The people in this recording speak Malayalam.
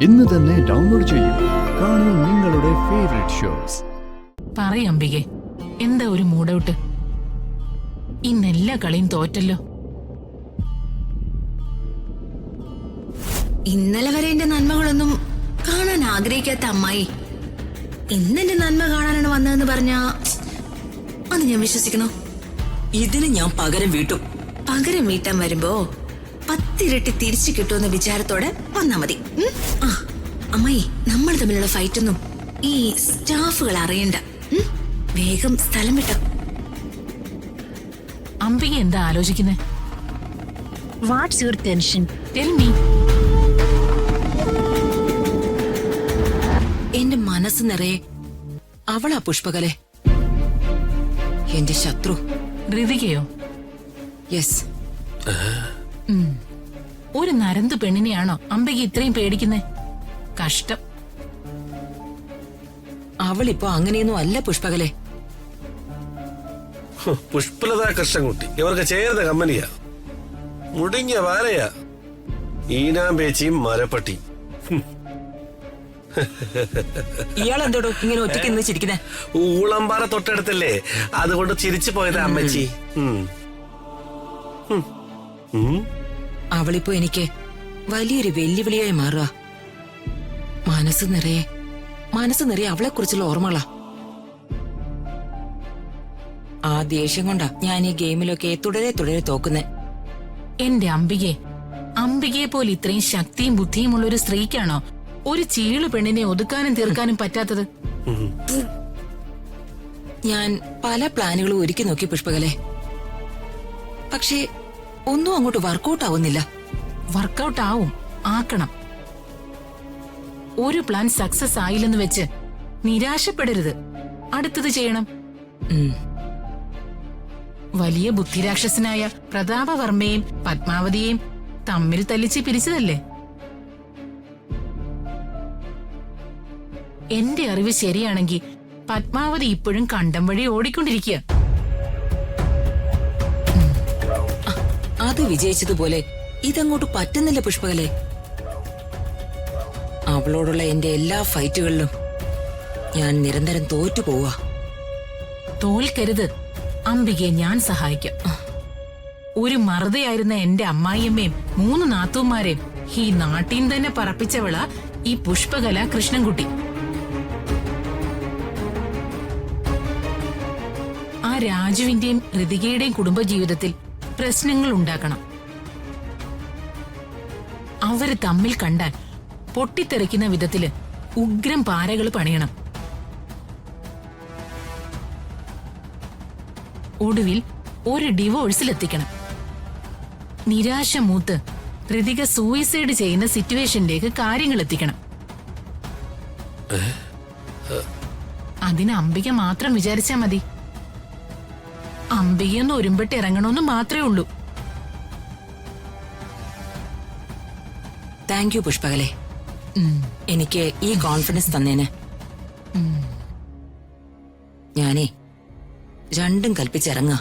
ഇന്ന് തന്നെ ഡൗൺലോഡ് ചെയ്യൂ. കാണൂ നിങ്ങളുടെ ഫേവറേറ്റ് ഷോസ്. പറയമ്പികെ, എന്താ ഒരു മൂഡൌട്ട്? ഇന്നെല്ലാ കളിയും തോറ്റല്ലോ. ഇന്നലെ വരെ എന്റെ നന്മകളൊന്നും കാണാൻ ആഗ്രഹിക്കാത്ത അമ്മായി ഇന്നെന്റെ നന്മ കാണാനാണ് വന്നതെന്ന് പറഞ്ഞാ അത് ഞാൻ വിശ്വസിക്കണോ? ഇതിന് ഞാൻ പകരം വീട്ടും. പകരം വീട്ടാൻ വരുമ്പോ 10 ഇരട്ടി തിരിച്ചു കിട്ടുമെന്ന വിചാരത്തോടെ വന്നാ മതി. ആ അമ്മായി, നമ്മൾ തമ്മിലുള്ള ഫൈറ്റൊന്നും ഈ സ്റ്റാഫുകൾ അറിയണ്ട. വേഗം സ്ഥലം വിട്ടോ. അംബിക എന്താ ആലോചിക്കുന്നേ? What's your tension? Tell me. എന്റെ മനസ്സ് നിറയെ അവളാ പുഷ്പകലെ, എന്റെ ശത്രു. ഋതികയോ? യെസ്. ഒരു നരന്ത് പെണ്ണിനെയാണോ അംബിക ഇത്രയും പേടിക്കുന്നേ? കഷ്ടം. അവളിപ്പോ അങ്ങനെയൊന്നും അല്ല പുഷ്പകലെ. പുഷ്പലത കൃഷ്ണൻകുട്ടി ഇവർക്ക് ചേർന്ന കമ്പനിയാ. മുടിഞ്ഞ വാരയാ. ഈനാമ്പേച്ചിയും മരപ്പട്ടി. ഇയാൾ എന്തോടോ ഇങ്ങനെ ഒറ്റയ്ക്ക് നിന്ന് ചിരിക്കുന്നേ? ഊളമ്പാറ തൊട്ടടുത്തല്ലേ, അതുകൊണ്ട് ചിരിച്ചു പോയത് അമ്മച്ചി. അവളിപ്പോ എനിക്ക് വലിയൊരു വെല്ലുവിളിയായി മാറുക. മനസ്സ് നിറയെ അവളെ കുറിച്ചുള്ള ഓർമ്മകളാ. ആ ദേഷ്യം കൊണ്ടാ ഞാൻ ഈ ഗെയിമിലൊക്കെ തുടരെ തോക്കുന്നേ. എന്റെ അംബികയെ പോലെ ഇത്രയും ശക്തിയും ബുദ്ധിയുമുള്ള ഒരു സ്ത്രീക്കാണോ ഒരു ചീളു പെണ്ണിനെ ഒതുക്കാനും തീർക്കാനും പറ്റാത്തത്? ഞാൻ പല പ്ലാനുകളും ഒരുക്കി നോക്കി പുഷ്പകലെ, പക്ഷേ ഒന്നും അങ്ങോട്ട് വർക്കൗട്ട് ആവുന്നില്ല. വർക്കൗട്ട് ആക്കണം. ഒരു പ്ലാൻ സക്സസ് ആയില്ലെന്ന് വെച്ച് നിരാശപ്പെടരുത്. അടുത്തത് ചെയ്യണം. വലിയ ബുദ്ധിരാക്ഷസനായ പ്രതാപവർമ്മയും പത്മാവതിയെയും തമ്മിൽ തല്ലിച്ച് പിരിച്ചതല്ലേ? എന്റെ അറിവ് ശരിയാണെങ്കിൽ പത്മാവതി ഇപ്പോഴും കണ്ടം വഴി ഓടിക്കൊണ്ടിരിക്കുക. അത് വിജയിച്ചതുപോലെ ഇതങ്ങോട്ട് പറ്റുന്നില്ല പുഷ്പകലെ. അവളോടുള്ള എന്റെ എല്ലാ ഫൈറ്റുകളിലും ഞാൻ നിരന്തരം തോറ്റു പോവാ. തോൽക്കരുത് അംബികയെ, ഞാൻ സഹായിക്കാം. ഒരു മറുതയായിരുന്ന എന്റെ അമ്മായിയമ്മയും 3 നാത്തൂന്മാരെയും ഈ നാട്ടിൽ തന്നെ പറപ്പിച്ചവളാ ഈ പുഷ്പകല കൃഷ്ണൻകുട്ടി. ആ രാജുവിന്റെയും ഋതികയുടെയും കുടുംബജീവിതത്തിൽ പ്രശ്നങ്ങൾ ഉണ്ടാക്കണം. അവര് തമ്മിൽ കണ്ടാൽ പൊട്ടിത്തെറിക്കുന്ന വിധത്തില് ഉഗ്രം പാരകൾ പണിയണം. ഒടുവിൽ ഒരു ഡിവോഴ്സിലെത്തിക്കണം. നിരാശ മൂത്ത് ഋതിക സൂയിസൈഡ് ചെയ്യുന്ന സിറ്റുവേഷനിലേക്ക് കാര്യങ്ങൾ എത്തിക്കണം. അതിന് അംബിക മാത്രം വിചാരിച്ചാ മതി. അംബികയൊന്ന് ഒരുമ്പെട്ട് ഇറങ്ങണമെന്ന് മാത്രമേ ഉള്ളൂ. താങ്ക് യു പുഷ്പകലെ, എനിക്ക് ഈ കോൺഫിഡൻസ് തന്നേന്. ഞാനേ രണ്ടും കൽപ്പിച്ചിറങ്ങാ.